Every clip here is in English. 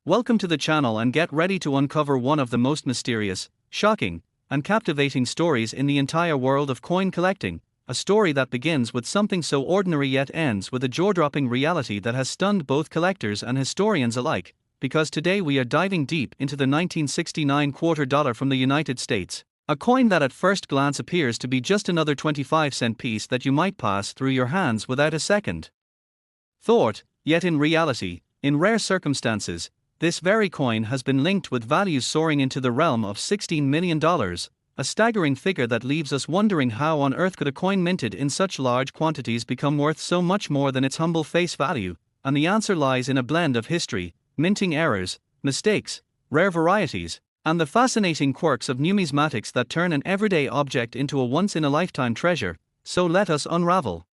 Welcome to the channel and get ready to uncover one of the most mysterious, shocking, and captivating stories in the entire world of coin collecting, a story that begins with something so ordinary yet ends with a jaw-dropping reality that has stunned both collectors and historians alike, because today we are diving deep into the 1969 quarter dollar from the United States, a coin that at first glance appears to be just another 25-cent piece that you might pass through your hands without a second thought, yet in reality, in rare circumstances, this very coin has been linked with values soaring into the realm of $16 million, a staggering figure that leaves us wondering how on earth could a coin minted in such large quantities become worth so much more than its humble face value, and the answer lies in a blend of history, minting errors, mistakes, rare varieties, and the fascinating quirks of numismatics that turn an everyday object into a once-in-a-lifetime treasure. So let us unravel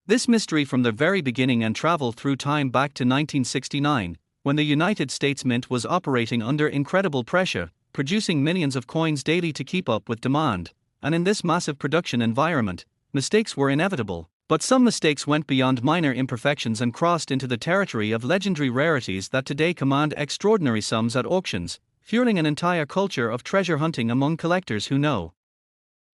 this mystery from the very beginning and travel through time back to 1969, when the United States Mint was operating under incredible pressure, producing millions of coins daily to keep up with demand, and in this massive production environment, mistakes were inevitable. But some mistakes went beyond minor imperfections and crossed into the territory of legendary rarities that today command extraordinary sums at auctions, fueling an entire culture of treasure hunting among collectors who know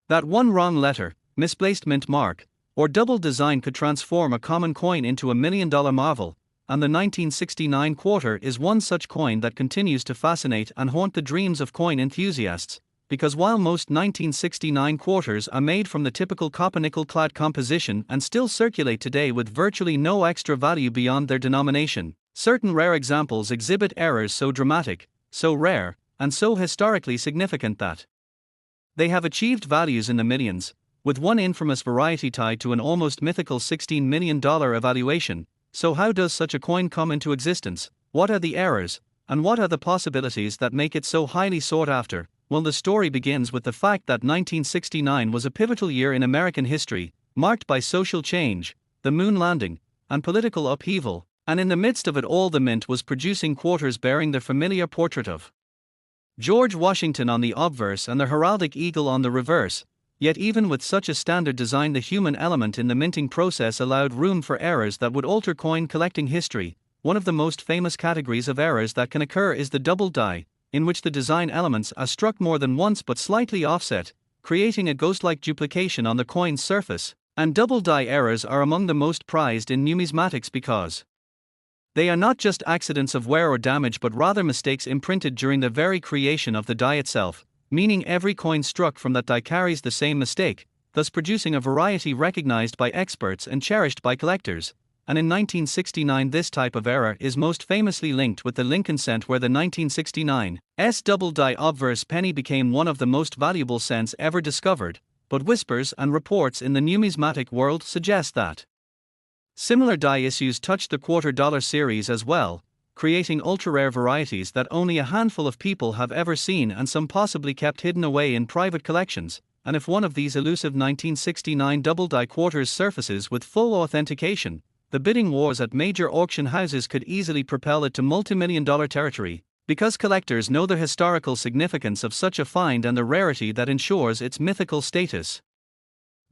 that one wrong letter, misplaced mint mark, or double design could transform a common coin into a million-dollar marvel, and the 1969 quarter is one such coin that continues to fascinate and haunt the dreams of coin enthusiasts, because while most 1969 quarters are made from the typical copper-nickel clad composition and still circulate today with virtually no extra value beyond their denomination, certain rare examples exhibit errors so dramatic, so rare, and so historically significant that they have achieved values in the millions, with one infamous variety tied to an almost mythical $16 million evaluation. So how does such a coin come into existence? What are the errors, and what are the possibilities that make it so highly sought after? Well, the story begins with the fact that 1969 was a pivotal year in American history, marked by social change, the moon landing, and political upheaval, and in the midst of it all the mint was producing quarters bearing the familiar portrait of George Washington on the obverse and the heraldic eagle on the reverse. Yet even with such a standard design, the human element in the minting process allowed room for errors that would alter coin collecting history. One of the most famous categories of errors that can occur is the double die, in which the design elements are struck more than once but slightly offset, creating a ghost-like duplication on the coin's surface. And double die errors are among the most prized in numismatics because they are not just accidents of wear or damage but rather mistakes imprinted during the very creation of the die itself, meaning every coin struck from that die carries the same mistake, thus producing a variety recognized by experts and cherished by collectors. And in 1969 this type of error is most famously linked with the Lincoln cent, where the 1969 double die obverse penny became one of the most valuable cents ever discovered, but whispers and reports in the numismatic world suggest that similar die issues touched the quarter dollar series as well, creating ultra-rare varieties that only a handful of people have ever seen and some possibly kept hidden away in private collections. And if one of these elusive 1969 double-die quarters surfaces with full authentication, the bidding wars at major auction houses could easily propel it to multi-million-dollar territory, because collectors know the historical significance of such a find and the rarity that ensures its mythical status.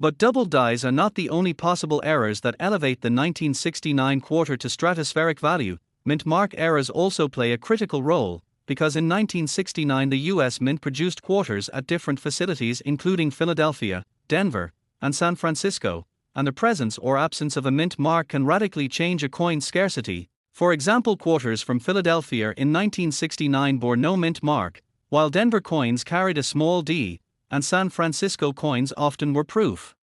But double dies are not the only possible errors that elevate the 1969 quarter to stratospheric value. Mint mark errors also play a critical role, because in 1969 the U.S. Mint produced quarters at different facilities including Philadelphia, Denver, and San Francisco, and the presence or absence of a mint mark can radically change a coin's scarcity. For example, quarters from Philadelphia in 1969 bore no mint mark, while Denver coins carried a small d, and San Francisco coins often were proof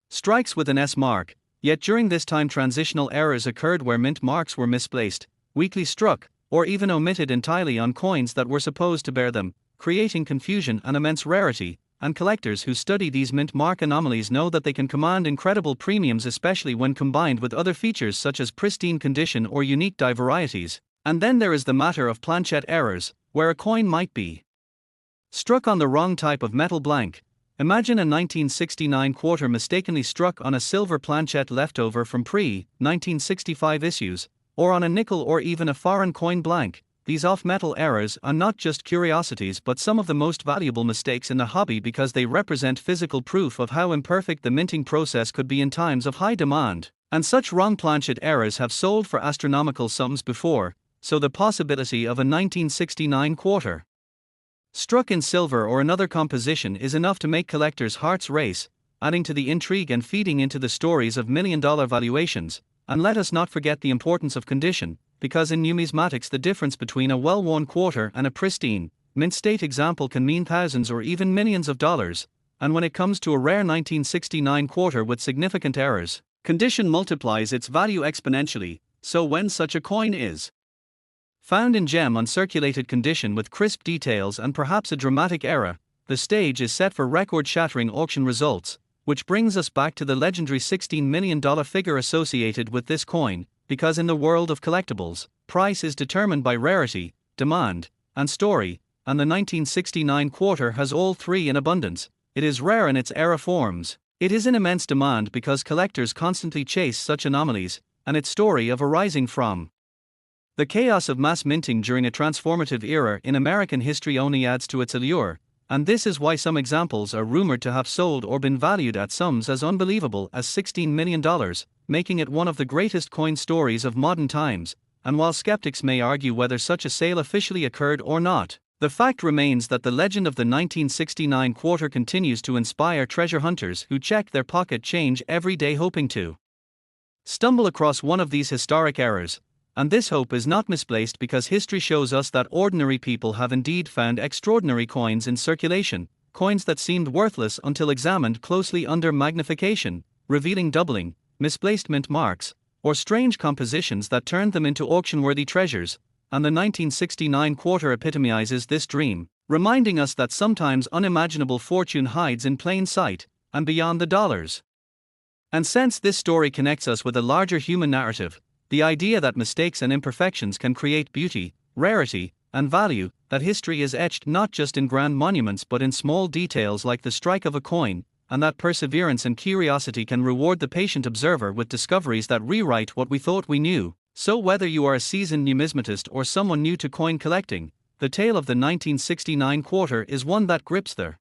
strikes with an S mark. Yet during this time transitional errors occurred where mint marks were misplaced, weakly struck, or even omitted entirely on coins that were supposed to bear them, creating confusion and immense rarity. And collectors who study these mint mark anomalies know that they can command incredible premiums, especially when combined with other features such as pristine condition or unique die varieties. And then there is the matter of planchette errors, where a coin might be struck on the wrong type of metal blank. Imagine a 1969 quarter mistakenly struck on a silver planchette leftover from pre-1965 issues, or on a nickel or even a foreign coin blank. These off-metal errors are not just curiosities but some of the most valuable mistakes in the hobby, because they represent physical proof of how imperfect the minting process could be in times of high demand. And such wrong planchette errors have sold for astronomical sums before, so the possibility of a 1969 quarter struck in silver or another composition is enough to make collectors' hearts race, adding to the intrigue and feeding into the stories of million-dollar valuations. And let us not forget the importance of condition, because in numismatics the difference between a well-worn quarter and a pristine, mint-state example can mean thousands or even millions of dollars. And when it comes to a rare 1969 quarter with significant errors, condition multiplies its value exponentially. So when such a coin is found in gem uncirculated condition with crisp details and perhaps a dramatic error, the stage is set for record-shattering auction results, which brings us back to the legendary $16 million figure associated with this coin, because in the world of collectibles, price is determined by rarity, demand, and story, and the 1969 quarter has all three in abundance. It is rare in its era forms, it is in immense demand because collectors constantly chase such anomalies, and its story of arising from the chaos of mass minting during a transformative era in American history only adds to its allure, and this is why some examples are rumored to have sold or been valued at sums as unbelievable as $16 million, making it one of the greatest coin stories of modern times. And while skeptics may argue whether such a sale officially occurred or not, the fact remains that the legend of the 1969 quarter continues to inspire treasure hunters who check their pocket change every day hoping to stumble across one of these historic errors. And this hope is not misplaced because history shows us that ordinary people have indeed found extraordinary coins in circulation, coins that seemed worthless until examined closely under magnification, revealing doubling, misplaced mint marks, or strange compositions that turned them into auction-worthy treasures. And the 1969 quarter epitomizes this dream, reminding us that sometimes unimaginable fortune hides in plain sight, and beyond the dollars. And since this story connects us with a larger human narrative, the idea that mistakes and imperfections can create beauty, rarity, and value, that history is etched not just in grand monuments but in small details like the strike of a coin, and that perseverance and curiosity can reward the patient observer with discoveries that rewrite what we thought we knew. So whether you are a seasoned numismatist or someone new to coin collecting, the tale of the 1969 quarter is one that grips their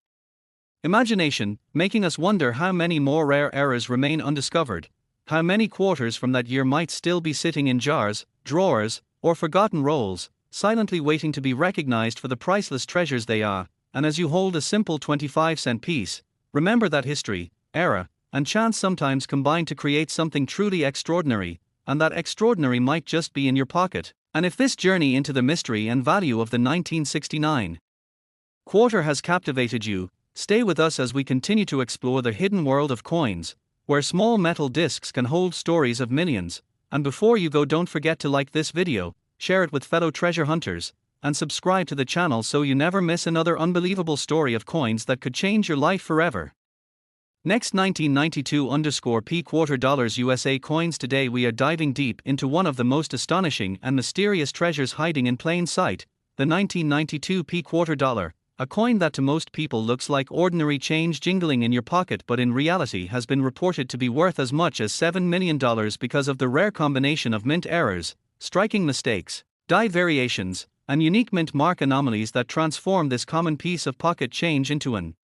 imagination, making us wonder how many more rare errors remain undiscovered. How many quarters from that year might still be sitting in jars, drawers, or forgotten rolls, silently waiting to be recognized for the priceless treasures they are. And as you hold a simple 25-cent piece, remember that history, era, and chance sometimes combine to create something truly extraordinary, and that extraordinary might just be in your pocket. And if this journey into the mystery and value of the 1969 quarter has captivated you, stay with us as we continue to explore the hidden world of coins, where small metal discs can hold stories of millions. And before you go, don't forget to like this video, share it with fellow treasure hunters, and subscribe to the channel so you never miss another unbelievable story of coins that could change your life forever. Next, 1992_P quarter dollars USA coins. Today we are diving deep into one of the most astonishing and mysterious treasures hiding in plain sight, the 1992 P quarter dollar. A coin that to most people looks like ordinary change jingling in your pocket, but in reality has been reported to be worth as much as $7 million because of the rare combination of mint errors, striking mistakes, die variations, and unique mint mark anomalies that transform this common piece of pocket change into an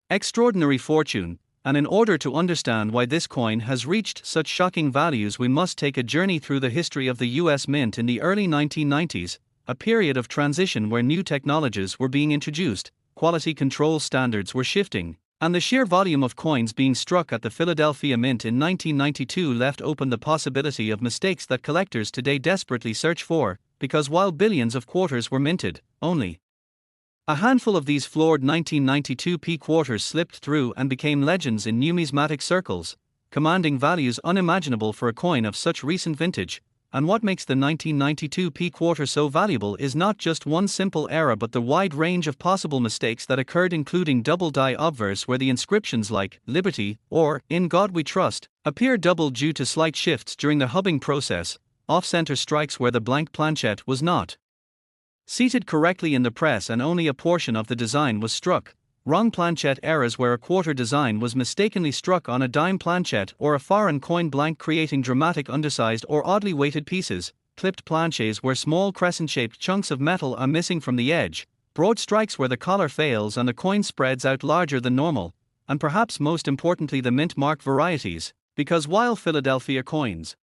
extraordinary fortune. And in order to understand why this coin has reached such shocking values, we must take a journey through the history of the US Mint in the early 1990s. A period of transition where new technologies were being introduced, quality control standards were shifting, and the sheer volume of coins being struck at the Philadelphia Mint in 1992 left open the possibility of mistakes that collectors today desperately search for, because while billions of quarters were minted, only a handful of these flawed 1992 P quarters slipped through and became legends in numismatic circles, commanding values unimaginable for a coin of such recent vintage. And what makes the 1992 P quarter so valuable is not just one simple error but the wide range of possible mistakes that occurred, including double die obverse where the inscriptions like Liberty or In God We Trust appear double due to slight shifts during the hubbing process, off-center strikes where the blank planchette was not seated correctly in the press and only a portion of the design was struck, wrong planchette errors where a quarter design was mistakenly struck on a dime planchette or a foreign coin blank, creating dramatic undersized or oddly weighted pieces, clipped planches where small crescent-shaped chunks of metal are missing from the edge, broad strikes where the collar fails and the coin spreads out larger than normal, and perhaps most importantly the mint mark varieties, because while Philadelphia coins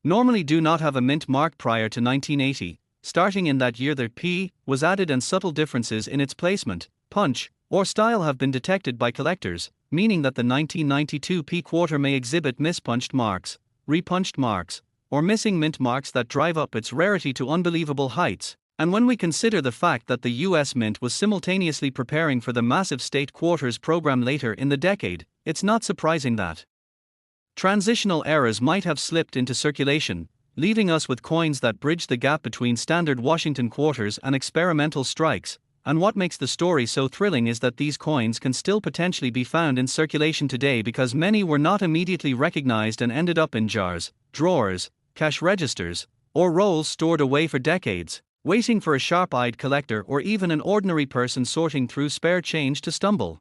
normally do not have a mint mark prior to 1980. Starting in that year, the P was added and subtle differences in its placement, punch, or style have been detected by collectors, meaning that the 1992 P quarter may exhibit mispunched marks, repunched marks, or missing mint marks that drive up its rarity to unbelievable heights. And when we consider the fact that the US Mint was simultaneously preparing for the massive state quarters program later in the decade, it's not surprising that transitional eras might have slipped into circulation, leaving us with coins that bridge the gap between standard Washington quarters and experimental strikes. And what makes the story so thrilling is that these coins can still potentially be found in circulation today because many were not immediately recognized and ended up in jars, drawers, cash registers, or rolls stored away for decades, waiting for a sharp-eyed collector or even an ordinary person sorting through spare change to stumble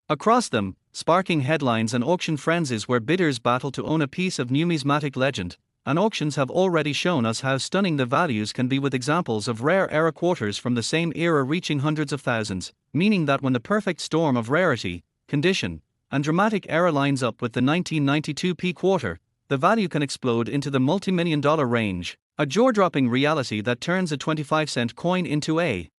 across them, sparking headlines and auction frenzies where bidders battle to own a piece of numismatic legend. And auctions have already shown us how stunning the values can be, with examples of rare era quarters from the same era reaching hundreds of thousands, meaning that when the perfect storm of rarity, condition, and dramatic era lines up with the 1992 P quarter, the value can explode into the multi-million-dollar range, a jaw-dropping reality that turns a 25-cent coin into a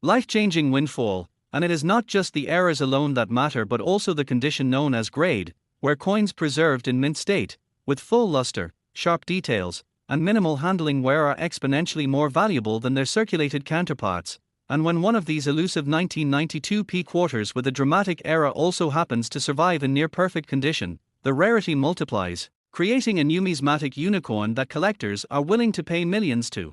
life-changing windfall. And it is not just the eras alone that matter but also the condition known as grade, where coins preserved in mint state, with full luster, sharp details, and minimal handling wear are exponentially more valuable than their circulated counterparts. And when one of these elusive 1992 P quarters with a dramatic era also happens to survive in near-perfect condition, the rarity multiplies, creating a numismatic unicorn that collectors are willing to pay millions to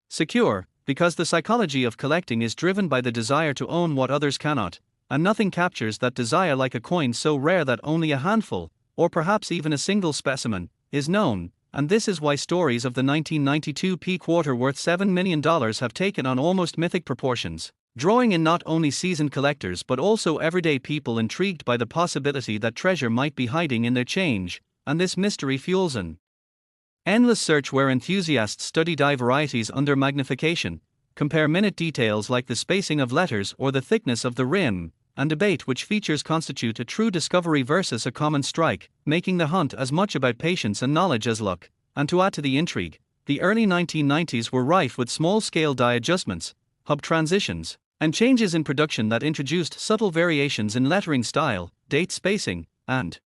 secure, because the psychology of collecting is driven by the desire to own what others cannot, and nothing captures that desire like a coin so rare that only a handful, or perhaps even a single specimen, is known. And this is why stories of the 1992 P quarter worth $7 million have taken on almost mythic proportions, drawing in not only seasoned collectors but also everyday people intrigued by the possibility that treasure might be hiding in their change. And this mystery fuels an endless search where enthusiasts study die varieties under magnification, compare minute details like the spacing of letters or the thickness of the rim, and debate which features constitute a true discovery versus a common strike, making the hunt as much about patience and knowledge as luck. And to add to the intrigue, the early 1990s were rife with small-scale die adjustments, hub transitions, and changes in production that introduced subtle variations in lettering style, date spacing, and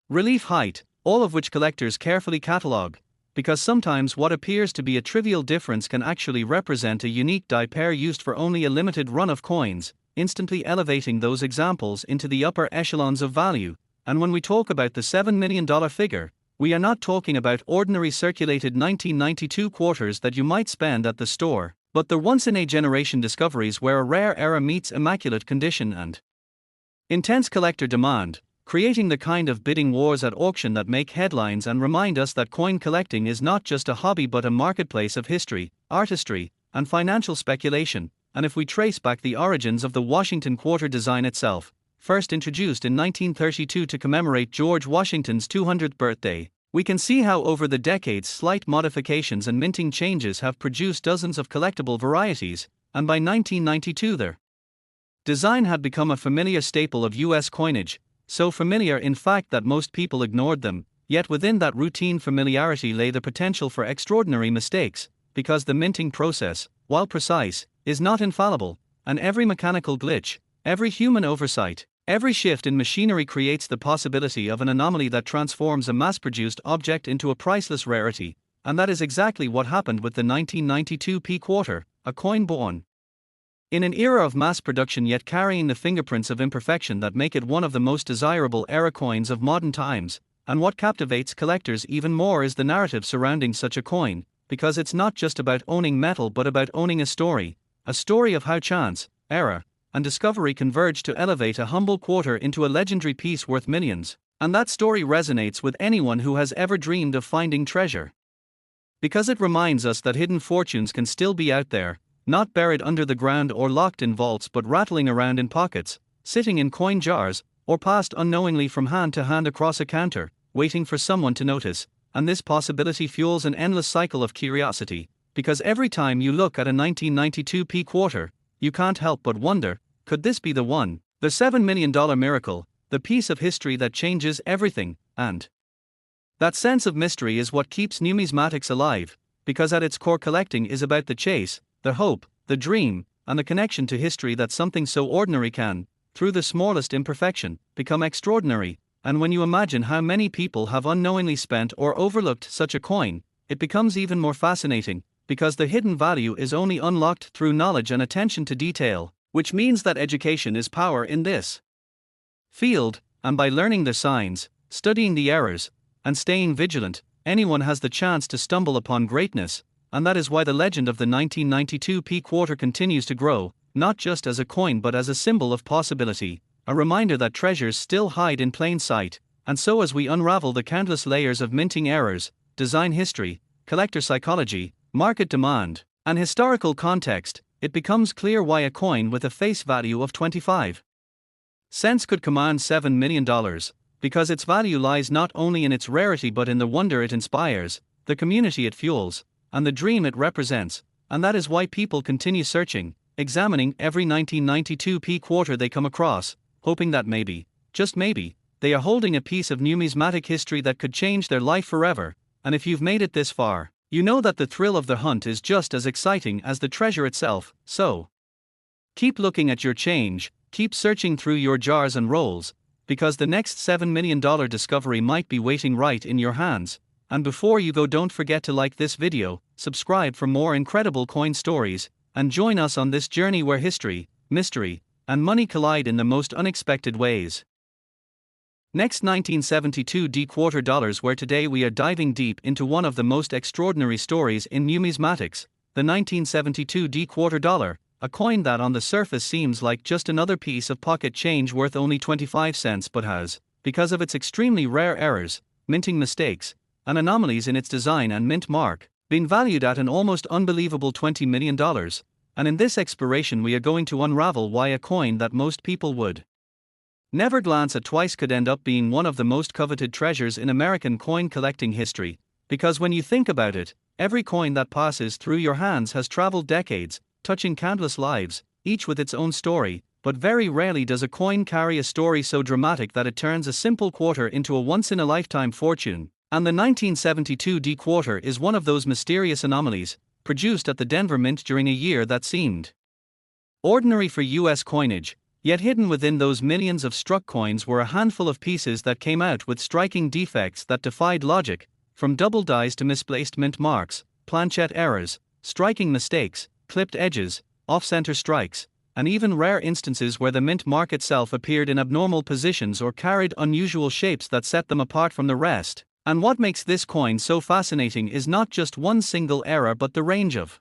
relief height, all of which collectors carefully catalogue, because sometimes what appears to be a trivial difference can actually represent a unique die pair used for only a limited run of coins, instantly elevating those examples into the upper echelons of value. And when we talk about the $7 million figure, we are not talking about ordinary circulated 1992 quarters that you might spend at the store, but the once-in-a-generation discoveries where a rare era meets immaculate condition and intense collector demand, creating the kind of bidding wars at auction that make headlines and remind us that coin collecting is not just a hobby but a marketplace of history, artistry, and financial speculation. And if we trace back the origins of the Washington quarter design itself, first introduced in 1932 to commemorate George Washington's 200th birthday, we can see how over the decades slight modifications and minting changes have produced dozens of collectible varieties, and by 1992 their design had become a familiar staple of US coinage, so familiar in fact that most people ignored them. Yet within that routine familiarity lay the potential for extraordinary mistakes, because the minting process, while precise, is not infallible, and every mechanical glitch, every human oversight, every shift in machinery creates the possibility of an anomaly that transforms a mass-produced object into a priceless rarity. And that is exactly what happened with the 1992 P quarter, a coin born in an era of mass production yet carrying the fingerprints of imperfection that make it one of the most desirable era coins of modern times. And what captivates collectors even more is the narrative surrounding such a coin, because it's not just about owning metal but about owning a story of how chance, error, and discovery converge to elevate a humble quarter into a legendary piece worth millions. And that story resonates with anyone who has ever dreamed of finding treasure, because it reminds us that hidden fortunes can still be out there, not buried under the ground or locked in vaults but rattling around in pockets, sitting in coin jars, or passed unknowingly from hand to hand across a counter, waiting for someone to notice. And this possibility fuels an endless cycle of curiosity, because every time you look at a 1992 P quarter, you can't help but wonder, could this be the one, the $7 million miracle, the piece of history that changes everything? And That sense of mystery is what keeps numismatics alive, because at its core collecting is about the chase, the hope, the dream, and the connection to history that something so ordinary can, through the smallest imperfection, become extraordinary. And when you imagine how many people have unknowingly spent or overlooked such a coin, it becomes even more fascinating, because the hidden value is only unlocked through knowledge and attention to detail, which means that education is power in this field, and by learning the signs, studying the errors, and staying vigilant, anyone has the chance to stumble upon greatness. And that is why the legend of the 1992 P quarter continues to grow, not just as a coin but as a symbol of possibility, a reminder that treasures still hide in plain sight. And so as we unravel the countless layers of minting errors, design history, collector psychology, market demand, and historical context, it becomes clear why a coin with a face value of 25 cents could command $7 million, because its value lies not only in its rarity but in the wonder it inspires, the community it fuels, and the dream it represents. And that is why people continue searching, examining every 1992 P quarter they come across, hoping that maybe, just maybe, they are holding a piece of numismatic history that could change their life forever. And if you've made it this far, you know that the thrill of the hunt is just as exciting as the treasure itself. So keep looking at your change, keep searching through your jars and rolls, because the next $7 million discovery might be waiting right in your hands. And before you go, don't forget to like this video, subscribe for more incredible coin stories, and join us on this journey where history, mystery, and money collide in the most unexpected ways. Next, 1972 D quarter dollars, where today we are diving deep into one of the most extraordinary stories in numismatics, the 1972 D quarter dollar, a coin that on the surface seems like just another piece of pocket change worth only 25 cents but has, because of its extremely rare errors, minting mistakes, and anomalies in its design and mint mark, been valued at an almost unbelievable $20 million. And in this exploration we are going to unravel why a coin that most people would never glance at twice could end up being one of the most coveted treasures in American coin collecting history. Because when you think about it, every coin that passes through your hands has traveled decades, touching countless lives, each with its own story, but very rarely does a coin carry a story so dramatic that it turns a simple quarter into a once-in-a-lifetime fortune. And the 1972 D quarter is one of those mysterious anomalies, produced at the Denver Mint during a year that seemed ordinary for US coinage, yet hidden within those millions of struck coins were a handful of pieces that came out with striking defects that defied logic, from double dies to misplaced mint marks, planchette errors, striking mistakes, clipped edges, off-center strikes, and even rare instances where the mint mark itself appeared in abnormal positions or carried unusual shapes that set them apart from the rest. And what makes this coin so fascinating is not just one single error but the range of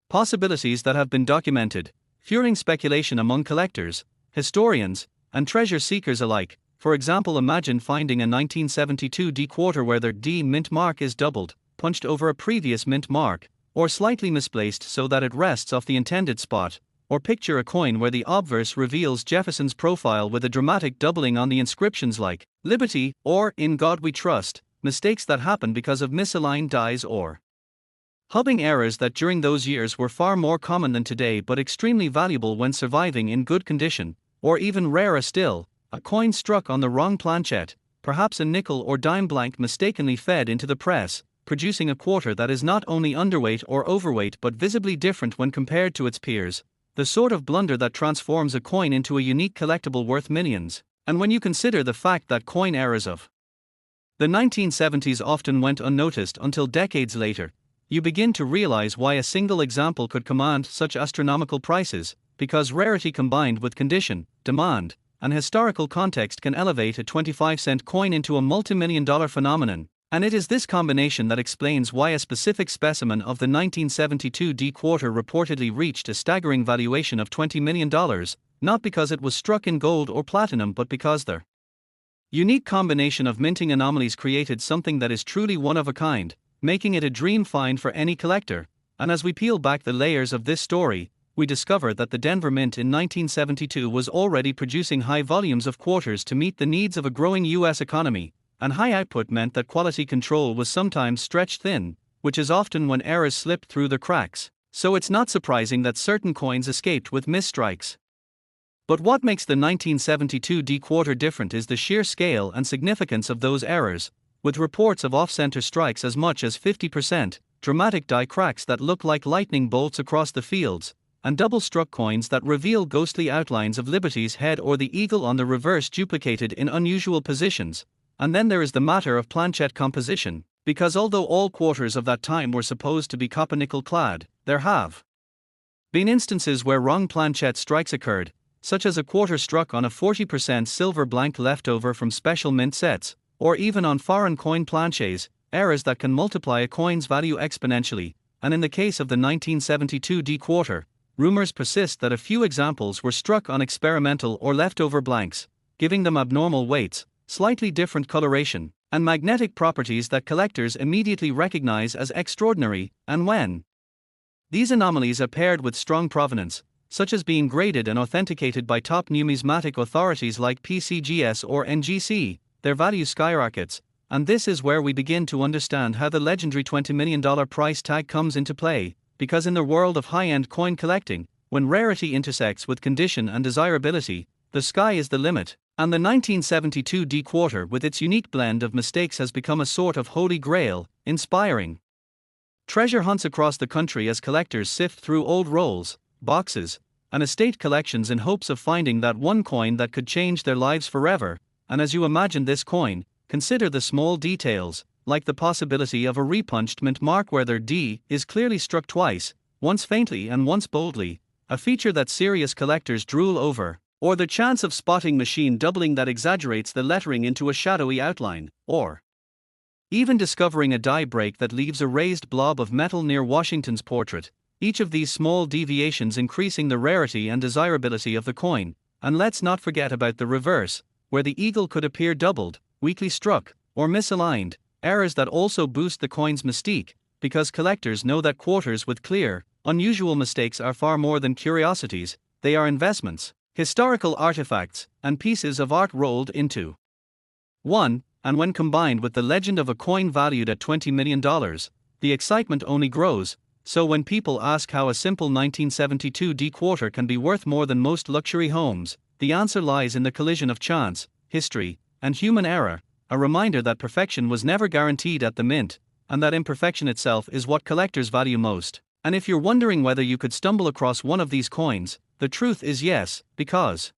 possibilities that have been documented, fueling speculation among collectors, historians, and treasure seekers alike. For example, imagine finding a 1972 D quarter where the D mint mark is doubled, punched over a previous mint mark, or slightly misplaced so that it rests off the intended spot. Or picture a coin where the obverse reveals Jefferson's profile with a dramatic doubling on the inscriptions like Liberty or In God We Trust, mistakes that happen because of misaligned dies or hubbing errors that during those years were far more common than today but extremely valuable when surviving in good condition. Or even rarer still, a coin struck on the wrong planchette, perhaps a nickel or dime blank mistakenly fed into the press, producing a quarter that is not only underweight or overweight but visibly different when compared to its peers. The sort of blunder that transforms a coin into a unique collectible worth millions. And when you consider the fact that coin errors of the 1970s often went unnoticed until decades later, you begin to realize why a single example could command such astronomical prices, because rarity combined with condition, demand, and historical context can elevate a 25-cent coin into a multimillion-dollar phenomenon. And it is this combination that explains why a specific specimen of the 1972 D quarter reportedly reached a staggering valuation of $20 million, not because it was struck in gold or platinum but because the unique combination of minting anomalies created something that is truly one of a kind, making it a dream find for any collector. And as we peel back the layers of this story, we discover that the Denver Mint in 1972 was already producing high volumes of quarters to meet the needs of a growing US economy. And high output meant that quality control was sometimes stretched thin, which is often when errors slipped through the cracks. So it's not surprising that certain coins escaped with misstrikes. But what makes the 1972 D quarter different is the sheer scale and significance of those errors. with reports of off-center strikes as much as 50%, dramatic die cracks that look like lightning bolts across the fields, and double-struck coins that reveal ghostly outlines of Liberty's head or the eagle on the reverse duplicated in unusual positions. And then there is the matter of planchette composition, because although all quarters of that time were supposed to be copper-nickel clad, there have been instances where wrong planchette strikes occurred, such as a quarter struck on a 40% silver blank leftover from special mint sets, or even on foreign coin planchets, errors that can multiply a coin's value exponentially. And in the case of the 1972 D quarter, rumors persist that a few examples were struck on experimental or leftover blanks, giving them abnormal weights, slightly different coloration, and magnetic properties that collectors immediately recognize as extraordinary. And when these anomalies are paired with strong provenance, such as being graded and authenticated by top numismatic authorities like PCGS or NGC, their value skyrockets. And this is where we begin to understand how the legendary $20 million price tag comes into play, because in the world of high-end coin collecting, when rarity intersects with condition and desirability, the sky is the limit, and the 1972 D quarter with its unique blend of mistakes has become a sort of holy grail, inspiring treasure hunts across the country as collectors sift through old rolls, boxes, and estate collections in hopes of finding that one coin that could change their lives forever. And as you imagine this coin, consider the small details, like the possibility of a repunched mint mark where their D is clearly struck twice, once faintly and once boldly, a feature that serious collectors drool over, or the chance of spotting machine doubling that exaggerates the lettering into a shadowy outline, or even discovering a die break that leaves a raised blob of metal near Washington's portrait, each of these small deviations increasing the rarity and desirability of the coin. And let's not forget about the reverse, where the eagle could appear doubled, weakly struck, or misaligned, errors that also boost the coin's mystique, because collectors know that quarters with clear, unusual mistakes are far more than curiosities, they are investments, historical artifacts, and pieces of art rolled into one. And when combined with the legend of a coin valued at $20 million, the excitement only grows. So when people ask how a simple 1972 D quarter can be worth more than most luxury homes, the answer lies in the collision of chance, history, and human error, a reminder that perfection was never guaranteed at the mint, and that imperfection itself is what collectors value most. And if you're wondering whether you could stumble across one of these coins, the truth is yes, because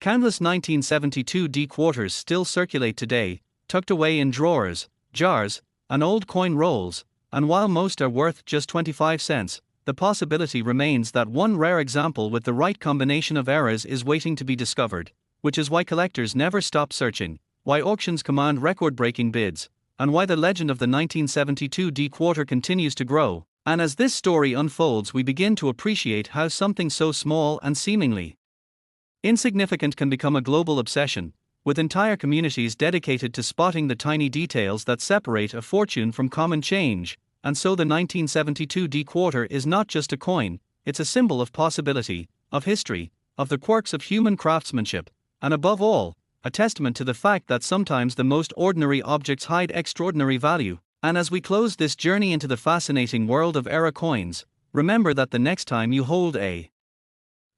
countless 1972 D quarters still circulate today, tucked away in drawers, jars, and old coin rolls, and while most are worth just 25 cents, the possibility remains that one rare example with the right combination of errors is waiting to be discovered, which is why collectors never stop searching, why auctions command record-breaking bids, and why the legend of the 1972 D quarter continues to grow. And as this story unfolds, we begin to appreciate how something so small and seemingly insignificant can become a global obsession, with entire communities dedicated to spotting the tiny details that separate a fortune from common change. And so the 1972 D quarter is not just a coin, it's a symbol of possibility, of history, of the quirks of human craftsmanship, and above all, a testament to the fact that sometimes the most ordinary objects hide extraordinary value. And as we close this journey into the fascinating world of era coins, remember that the next time you hold a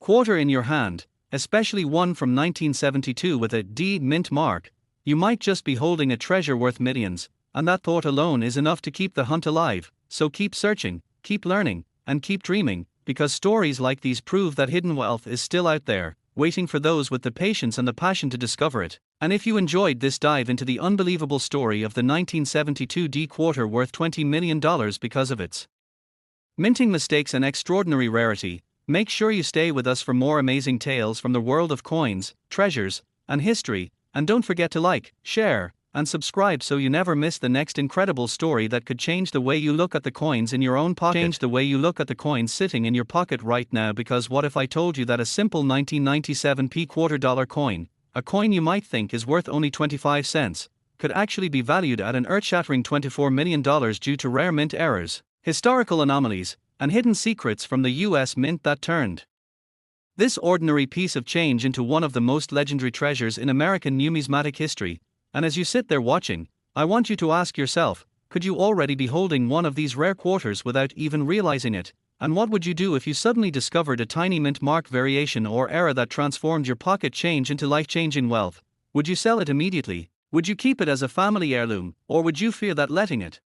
quarter in your hand, especially one from 1972 with a D mint mark, you might just be holding a treasure worth millions, and that thought alone is enough to keep the hunt alive. So keep searching, keep learning, and keep dreaming, because stories like these prove that hidden wealth is still out there, waiting for those with the patience and the passion to discover it. And if you enjoyed this dive into the unbelievable story of the 1972 D quarter worth $20 million because of its minting mistakes and extraordinary rarity, make sure you stay with us for more amazing tales from the world of coins, treasures, and history. And don't forget to like, share, and subscribe so you never miss the next incredible story that could change the way you look at the coins in your own pocket. Change the way you look at the coins sitting in your pocket right now, because what if I told you that a simple 1997 P $quarter coin, a coin you might think is worth only 25 cents, could actually be valued at an earth-shattering $24 million due to rare mint errors, historical anomalies, and hidden secrets from the US Mint that turned this ordinary piece of change into one of the most legendary treasures in American numismatic history. And as you sit there watching, I want you to ask yourself, could you already be holding one of these rare quarters without even realizing it? And what would you do if you suddenly discovered a tiny mint mark variation or error that transformed your pocket change into life-changing wealth? Would you sell it immediately? Would you keep it as a family heirloom, or would you fear that letting it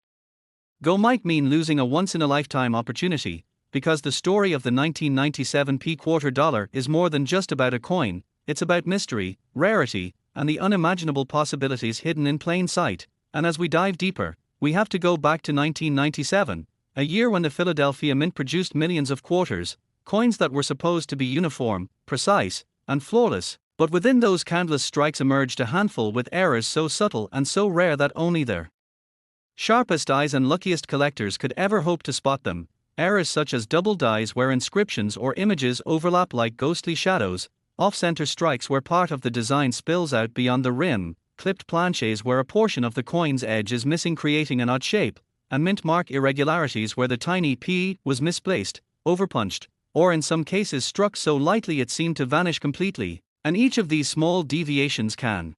go might mean losing a once-in-a-lifetime opportunity? Because the story of the 1997 quarter dollar is more than just about a coin, it's about mystery, rarity, and the unimaginable possibilities hidden in plain sight. And as we dive deeper, we have to go back to 1997, a year when the Philadelphia Mint produced millions of quarters, coins that were supposed to be uniform, precise, and flawless. But within those countless strikes emerged a handful with errors so subtle and so rare that only their sharpest eyes and luckiest collectors could ever hope to spot them. Errors such as double dies where inscriptions or images overlap like ghostly shadows, off-center strikes where part of the design spills out beyond the rim, clipped planches where a portion of the coin's edge is missing creating an odd shape, and mint mark irregularities where the tiny P was misplaced, overpunched, or in some cases struck so lightly it seemed to vanish completely. And each of these small deviations can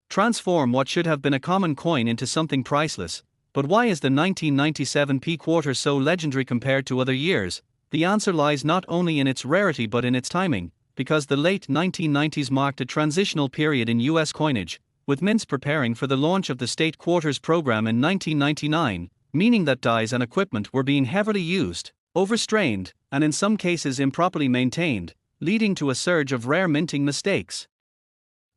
transform what should have been a common coin into something priceless. But why is the 1997 quarter so legendary compared to other years? The answer lies not only in its rarity but in its timing, because the late 1990s marked a transitional period in US coinage, with mints preparing for the launch of the state quarters program in 1999, meaning that dies and equipment were being heavily used, overstrained, and in some cases improperly maintained, leading to a surge of rare minting mistakes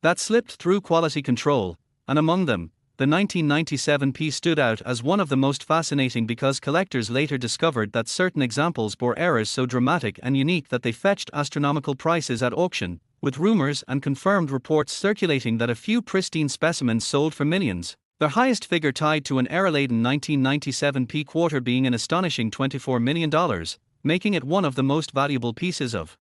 that slipped through quality control. And among them, the 1997 stood out as one of the most fascinating because collectors later discovered that certain examples bore errors so dramatic and unique that they fetched astronomical prices at auction, with rumors and confirmed reports circulating that a few pristine specimens sold for millions. Their highest figure tied to an error-laden 1997 quarter being an astonishing $24 million, making it one of the most valuable pieces of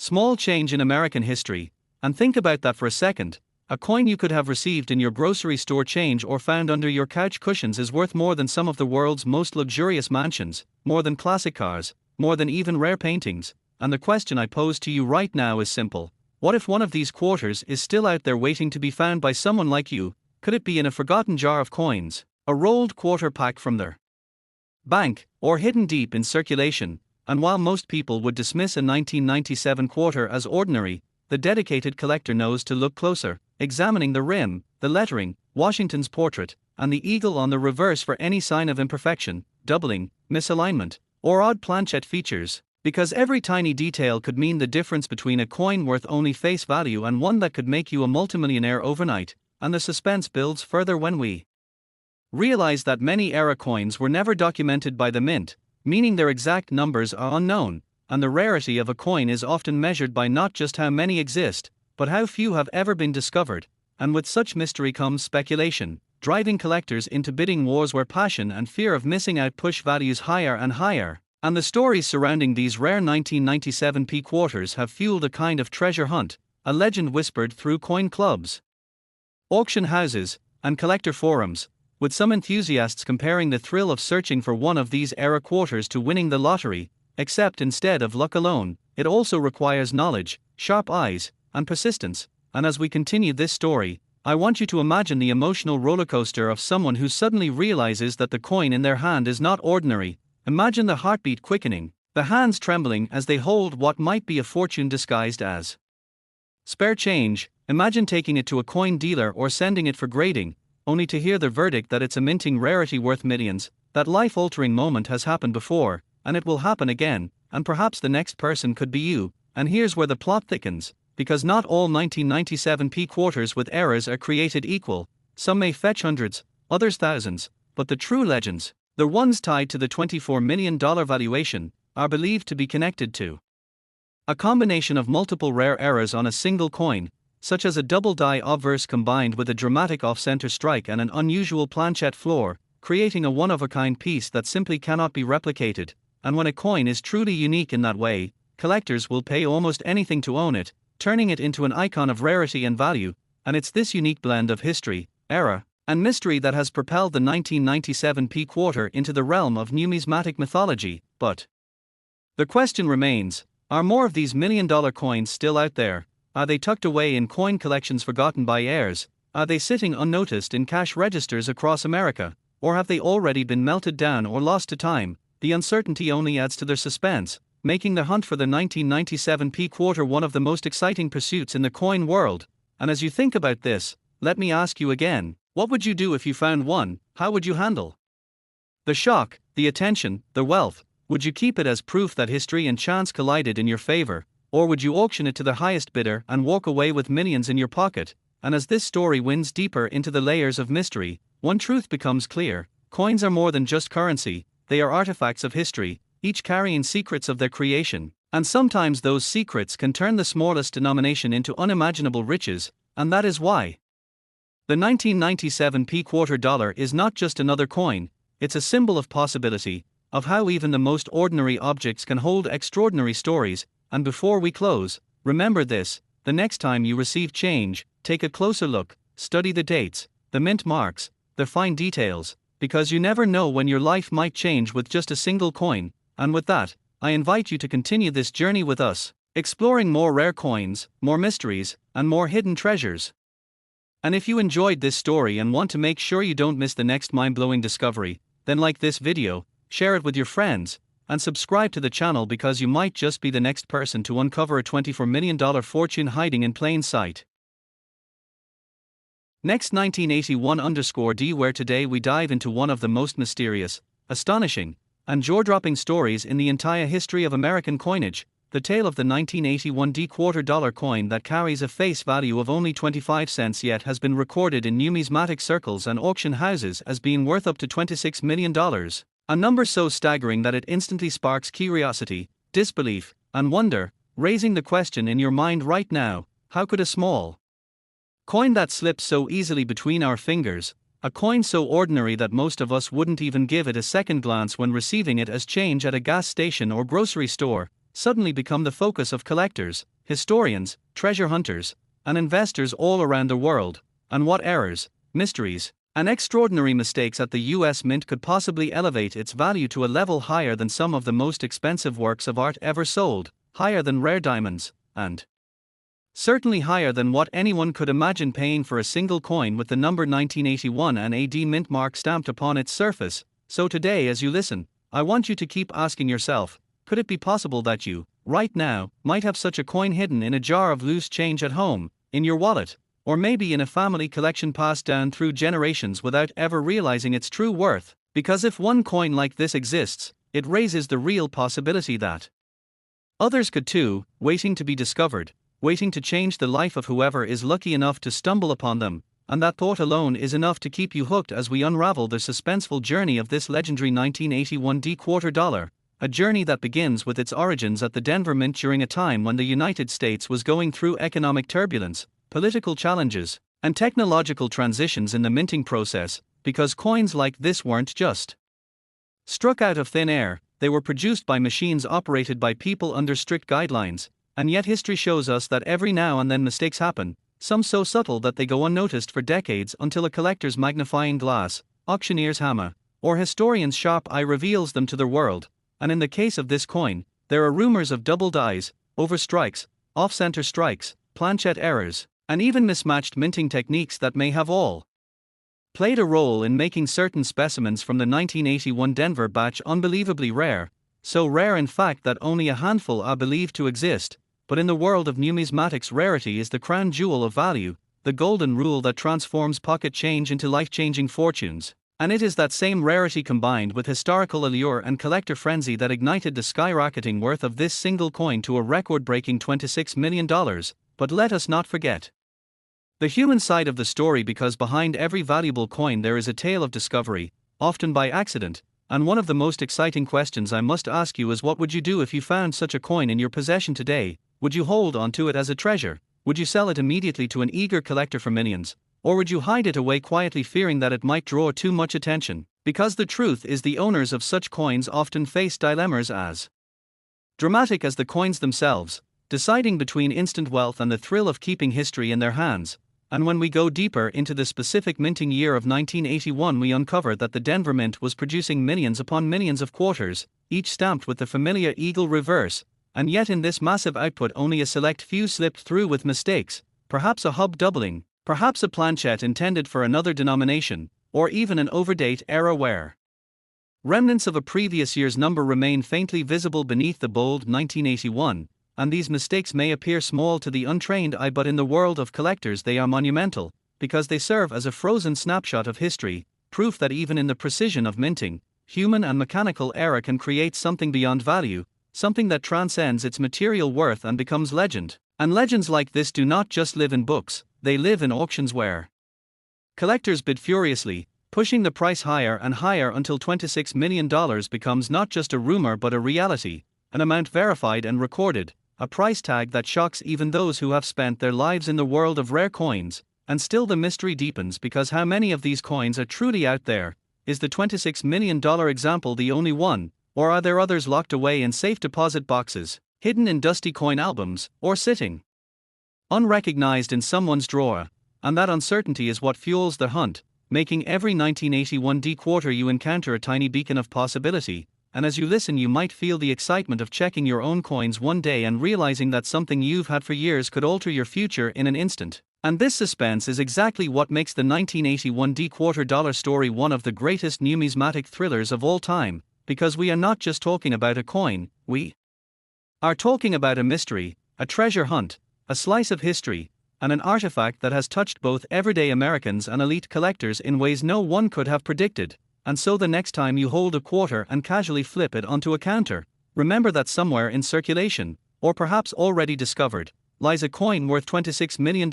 small change in American history. And think about that for a second. A coin you could have received in your grocery store change or found under your couch cushions is worth more than some of the world's most luxurious mansions, more than classic cars, more than even rare paintings. And the question I pose to you right now is simple. What if one of these quarters is still out there waiting to be found by someone like you? Could it be in a forgotten jar of coins, a rolled quarter pack from their bank, or hidden deep in circulation? And while most people would dismiss a 1997 quarter as ordinary, the dedicated collector knows to look closer, examining the rim, the lettering, Washington's portrait, and the eagle on the reverse for any sign of imperfection, doubling, misalignment, or odd planchet features, because every tiny detail could mean the difference between a coin worth only face value and one that could make you a multimillionaire overnight. And the suspense builds further when we realize that many era coins were never documented by the mint, meaning their exact numbers are unknown, and the rarity of a coin is often measured by not just how many exist, but how few have ever been discovered. And with such mystery comes speculation, driving collectors into bidding wars where passion and fear of missing out push values higher and higher. And the stories surrounding these rare 1997 quarters have fueled a kind of treasure hunt, a legend whispered through coin clubs, auction houses, and collector forums, with some enthusiasts comparing the thrill of searching for one of these era quarters to winning the lottery. Except instead of luck alone, it also requires knowledge, sharp eyes, and persistence. And as we continue this story, I want you to imagine the emotional rollercoaster of someone who suddenly realizes that the coin in their hand is not ordinary. Imagine the heartbeat quickening, the hands trembling as they hold what might be a fortune disguised as spare change. Imagine taking it to a coin dealer or sending it for grading, only to hear the verdict that it's a minting rarity worth millions. That life-altering moment has happened before, and it will happen again, and perhaps the next person could be you. And here's where the plot thickens, because not all 1997 quarters with errors are created equal. Some may fetch hundreds, others thousands, but the true legends, the ones tied to the $24 million valuation, are believed to be connected to a combination of multiple rare errors on a single coin, such as a double die obverse combined with a dramatic off-center strike and an unusual planchet floor, creating a one-of-a-kind piece that simply cannot be replicated. And when a coin is truly unique in that way, collectors will pay almost anything to own it, turning it into an icon of rarity and value. And it's this unique blend of history, era, and mystery that has propelled the 1997 quarter into the realm of numismatic mythology. But the question remains, are more of these million-dollar coins still out there? Are they tucked away in coin collections forgotten by heirs? Are they sitting unnoticed in cash registers across America? Or have they already been melted down or lost to time? The uncertainty only adds to their suspense, making the hunt for the 1997 quarter one of the most exciting pursuits in the coin world. And as you think about this, let me ask you again, what would you do if you found one? How would you handle the shock, the attention, the wealth? Would you keep it as proof that history and chance collided in your favor, or would you auction it to the highest bidder and walk away with millions in your pocket? And as this story winds deeper into the layers of mystery, one truth becomes clear: coins are more than just currency, they are artifacts of history, each carrying secrets of their creation. And sometimes those secrets can turn the smallest denomination into unimaginable riches, and that is why the 1997 quarter dollar is not just another coin, it's a symbol of possibility, of how even the most ordinary objects can hold extraordinary stories. And before we close, remember this: the next time you receive change, take a closer look, study the dates, the mint marks, the fine details, because you never know when your life might change with just a single coin. And with that, I invite you to continue this journey with us, exploring more rare coins, more mysteries, and more hidden treasures. And if you enjoyed this story and want to make sure you don't miss the next mind-blowing discovery, then like this video, share it with your friends, and subscribe to the channel, because you might just be the next person to uncover a $24 million fortune hiding in plain sight. Next, 1981_D, where today we dive into one of the most mysterious, astonishing, and jaw-dropping stories in the entire history of American coinage, the tale of the 1981 quarter dollar coin that carries a face value of only 25 cents yet has been recorded in numismatic circles and auction houses as being worth up to $26 million, a number so staggering that it instantly sparks curiosity, disbelief, and wonder, raising the question in your mind right now: how could a small coin that slips so easily between our fingers, a coin so ordinary that most of us wouldn't even give it a second glance when receiving it as change at a gas station or grocery store, suddenly become the focus of collectors, historians, treasure hunters, and investors all around the world? And what errors, mysteries, and extraordinary mistakes at the US Mint could possibly elevate its value to a level higher than some of the most expensive works of art ever sold, higher than rare diamonds, and certainly higher than what anyone could imagine paying for a single coin with the number 1981 and AD mint mark stamped upon its surface? So today, as you listen, I want you to keep asking yourself, could it be possible that you, right now, might have such a coin hidden in a jar of loose change at home, in your wallet, or maybe in a family collection passed down through generations without ever realizing its true worth? Because if one coin like this exists, it raises the real possibility that others could too, waiting to be discovered, waiting to change the life of whoever is lucky enough to stumble upon them. And that thought alone is enough to keep you hooked as we unravel the suspenseful journey of this legendary 1981 quarter dollar, a journey that begins with its origins at the Denver Mint during a time when the United States was going through economic turbulence, political challenges, and technological transitions in the minting process. Because coins like this weren't just struck out of thin air, they were produced by machines operated by people under strict guidelines. And yet history shows us that every now and then mistakes happen, some so subtle that they go unnoticed for decades until a collector's magnifying glass, auctioneer's hammer, or historian's sharp eye reveals them to the world. And in the case of this coin, there are rumors of double dies, overstrikes, off-center strikes, planchette errors, and even mismatched minting techniques that may have all played a role in making certain specimens from the 1981 Denver batch unbelievably rare, so rare in fact that only a handful are believed to exist. But in the world of numismatics, rarity is the crown jewel of value, the golden rule that transforms pocket change into life-changing fortunes. And it is that same rarity combined with historical allure and collector frenzy that ignited the skyrocketing worth of this single coin to a record-breaking $26 million. But let us not forget the human side of the story, because behind every valuable coin there is a tale of discovery, often by accident. And one of the most exciting questions I must ask you is, what would you do if you found such a coin in your possession today? Would you hold on to it as a treasure? Would you sell it immediately to an eager collector for millions? Or would you hide it away quietly, fearing that it might draw too much attention? Because the truth is, the owners of such coins often face dilemmas as dramatic as the coins themselves, deciding between instant wealth and the thrill of keeping history in their hands. And when we go deeper into the specific minting year of 1981, we uncover that the Denver Mint was producing millions upon millions of quarters, each stamped with the familiar eagle reverse. And yet in this massive output only a select few slipped through with mistakes, perhaps a hub doubling, perhaps a planchette intended for another denomination, or even an overdate error where remnants of a previous year's number remain faintly visible beneath the bold 1981, and these mistakes may appear small to the untrained eye, but in the world of collectors they are monumental, because they serve as a frozen snapshot of history, proof that even in the precision of minting, human and mechanical error can create something beyond value, something that transcends its material worth and becomes legend. And legends like this do not just live in books, they live in auctions where collectors bid furiously, pushing the price higher and higher until $26 million becomes not just a rumor but a reality, an amount verified and recorded, a price tag that shocks even those who have spent their lives in the world of rare coins. And still the mystery deepens, because how many of these coins are truly out there? Is the $26 million example the only one, or are there others locked away in safe deposit boxes, hidden in dusty coin albums, or sitting unrecognized in someone's drawer? And that uncertainty is what fuels the hunt, making every 1981 quarter you encounter a tiny beacon of possibility. And as you listen, you might feel the excitement of checking your own coins one day and realizing that something you've had for years could alter your future in an instant. And this suspense is exactly what makes the 1981 quarter dollar story one of the greatest numismatic thrillers of all time, because we are not just talking about a coin, we are talking about a mystery, a treasure hunt, a slice of history, and an artifact that has touched both everyday Americans and elite collectors in ways no one could have predicted. And so the next time you hold a quarter and casually flip it onto a counter, remember that somewhere in circulation, or perhaps already discovered, lies a coin worth $26 million,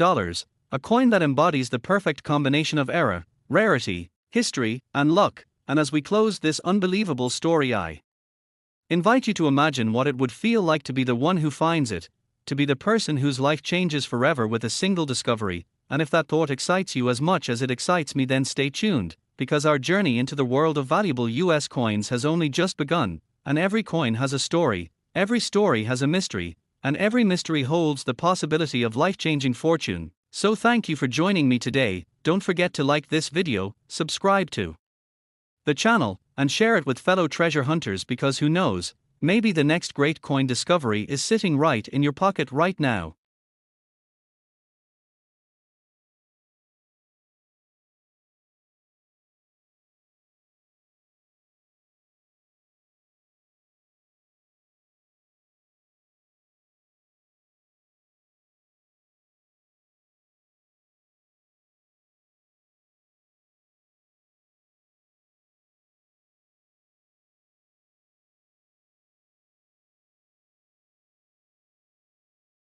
a coin that embodies the perfect combination of era, rarity, history, and luck. And as we close this unbelievable story, I invite you to imagine what it would feel like to be the one who finds it, to be the person whose life changes forever with a single discovery. And if that thought excites you as much as it excites me, then stay tuned, because our journey into the world of valuable US coins has only just begun, and every coin has a story, every story has a mystery, and every mystery holds the possibility of life-changing fortune. So thank you for joining me today. Don't forget to like this video, subscribe to the channel, and share it with fellow treasure hunters, because who knows, maybe the next great coin discovery is sitting right in your pocket right now.